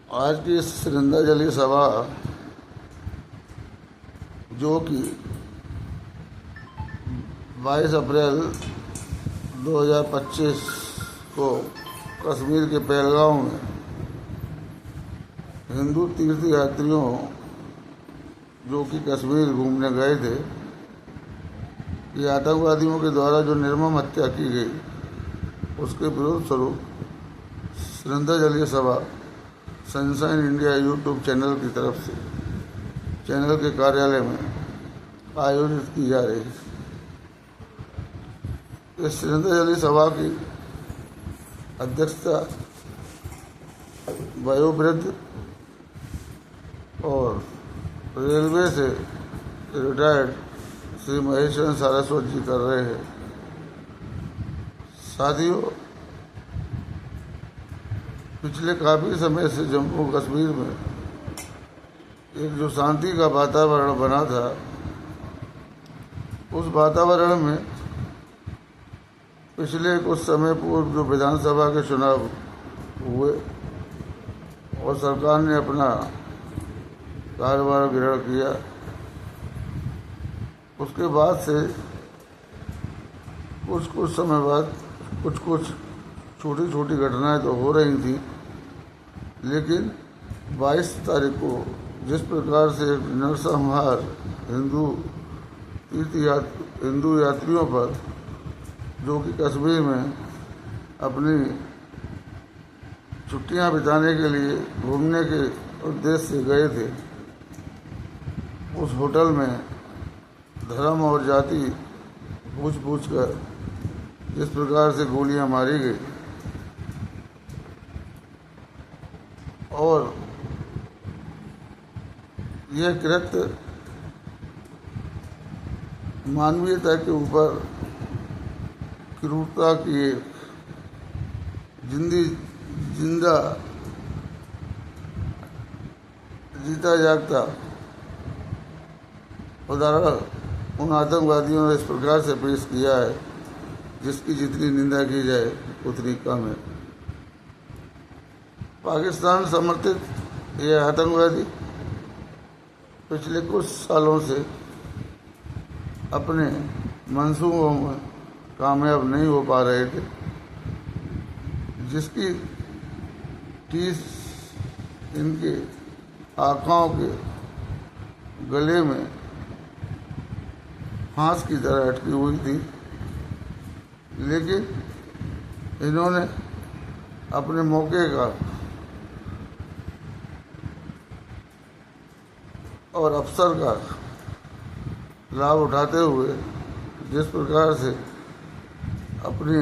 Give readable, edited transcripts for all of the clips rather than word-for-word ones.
आज की इस श्रद्धांजलि सभा जो कि 22 अप्रैल 2025 को कश्मीर के पहलगाम में हिंदू तीर्थयात्रियों जो कि कश्मीर घूमने गए थे कि आतंकवादियों के द्वारा जो निर्मम हत्या की गई उसके विरोध स्वरूप श्रद्धांजलि सभा सनशाइन इंडिया यूट्यूब चैनल की तरफ से चैनल के कार्यालय में आयोजित की जा रही है। इस श्रद्धांजलि सभा की अध्यक्षता वयोवृद्ध और रेलवे से रिटायर्ड श्री महेश्वर सारस्वत जी कर रहे हैं। साथियों, पिछले काफ़ी समय से जम्मू कश्मीर में एक जो शांति का वातावरण बना था, उस वातावरण में पिछले कुछ समय पूर्व जो विधानसभा के चुनाव हुए और सरकार ने अपना कार्यभार ग्रहण किया, उसके बाद से कुछ समय बाद कुछ छोटी छोटी घटनाएं तो हो रही थी, लेकिन 22 तारीख को जिस प्रकार से नरसंहार हिंदू यात्रियों पर जो कि कश्मीर में अपनी छुट्टियां बिताने के लिए घूमने के उद्देश्य से गए थे, उस होटल में धर्म और जाति पूछ कर जिस प्रकार से गोलियां मारी गई और यह कृत्य मानवीयता के ऊपर क्रूरता की एक जिंदा जीता जागता उदाहरण उन आतंकवादियों ने इस प्रकार से पेश किया है जिसकी जितनी निंदा की जाए उतनी कम है। पाकिस्तान समर्थित ये आतंकवादी पिछले कुछ सालों से अपने मंसूबों में कामयाब नहीं हो पा रहे थे, जिसकी टीस इनके आकाओं के गले में फांस की तरह अटकी हुई थी, लेकिन इन्होंने अपने मौके का और अवसर का लाभ उठाते हुए जिस प्रकार से अपने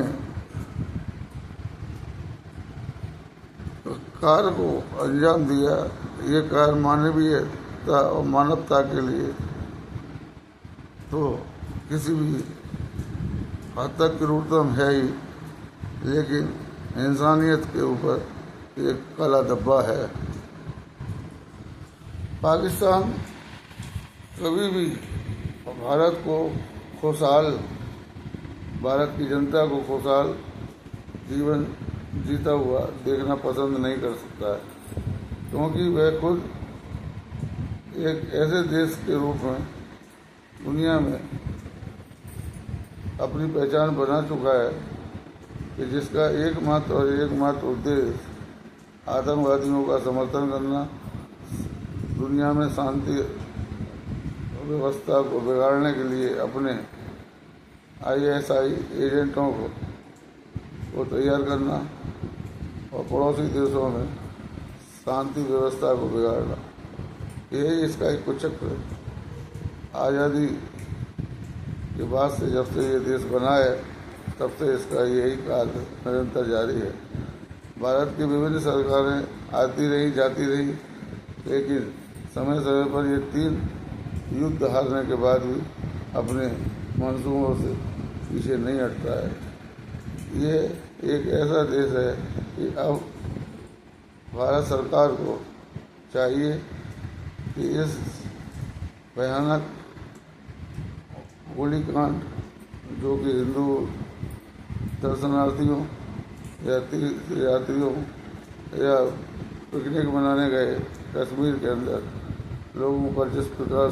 कार्य को अंजाम दिया, ये कार्य मानवीयता और मानवता के लिए तो किसी भी हद तक क्रूरतम है ही, लेकिन इंसानियत के ऊपर एक काला धब्बा है। पाकिस्तान कभी भी भारत को खुशहाल, भारत की जनता को खुशहाल जीवन जीता हुआ देखना पसंद नहीं कर सकता है, क्योंकि वह खुद एक ऐसे देश के रूप में दुनिया में अपनी पहचान बना चुका है कि जिसका एकमात्र उद्देश्य आतंकवादियों का समर्थन करना, दुनिया में शांति व्यवस्था को बिगाड़ने के लिए अपने ISI एजेंटों को तैयार करना और पड़ोसी देशों में शांति व्यवस्था को बिगाड़ना, यही इसका एक कुचक्र है। आज़ादी के बाद से जब से ये देश बना है तब से इसका यही कार्य निरंतर जारी है। भारत की विभिन्न सरकारें आती रही जाती रही, लेकिन समय समय पर ये 3 युद्ध हारने के बाद भी अपने मंसूबों से पीछे नहीं हटता है। ये एक ऐसा देश है कि अब भारत सरकार को चाहिए कि इस भयानक गोलीकांड जो कि हिंदू दर्शनार्थियों या तीर्थयात्रियों या पिकनिक मनाने गए कश्मीर के अंदर लोगों पर जिस प्रकार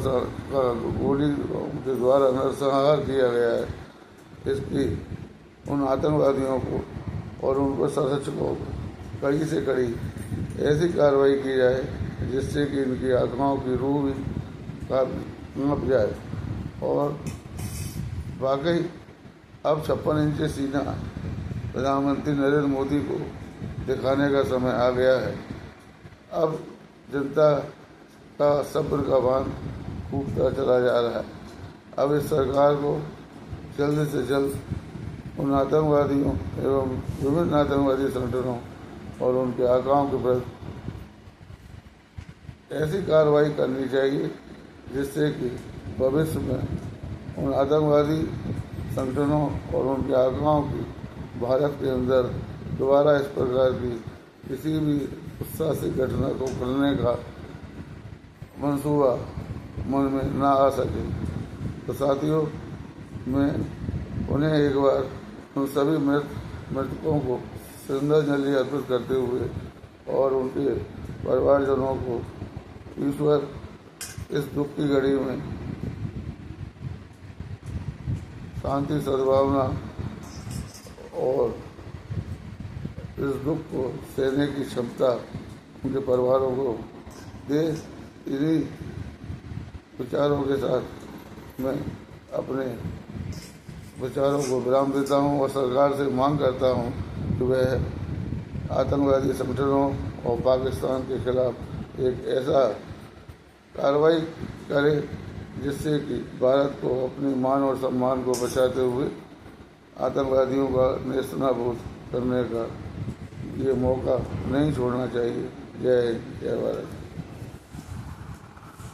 का गोली के द्वारा नरसंहार किया गया है, इसकी उन आतंकवादियों को और उन प्रशासकों को कड़ी से कड़ी ऐसी कार्रवाई की जाए जिससे कि इनकी आत्माओं की रूह भी कांप जाए। और वाकई अब 56 इंची सीना प्रधानमंत्री नरेंद्र मोदी को दिखाने का समय आ गया है। अब जनता का सब्र का बांध टूटता चला जा रहा है। अब इस सरकार को जल्द से जल्द उन आतंकवादियों एवं विभिन्न आतंकवादी संगठनों और उनके आकाओं के प्रति ऐसी कार्रवाई करनी चाहिए जिससे कि भविष्य में उन आतंकवादी संगठनों और उनके आकाओं की भारत के अंदर दोबारा इस प्रकार की किसी भी उत्साहित घटना को करने का मंसूबा मन में ना आ सके। तो साथियों, मैं उन्हें एक बार उन सभी मृतकों को श्रद्धांजलि अर्पित करते हुए और उनके परिवारजनों को ईश्वर इस दुख की घड़ी में शांति, सद्भावना और इस दुख को सहने की क्षमता उनके परिवारों को दे। इन्हीं विचारों के साथ मैं अपने विचारों को विराम देता हूं और सरकार से मांग करता हूं कि वह आतंकवादी संगठनों और पाकिस्तान के खिलाफ एक ऐसा कार्रवाई करे जिससे कि भारत को अपने मान और सम्मान को बचाते हुए आतंकवादियों का नेस्तनाबूद करने का ये मौका नहीं छोड़ना चाहिए। जय हिंद, जय भारत।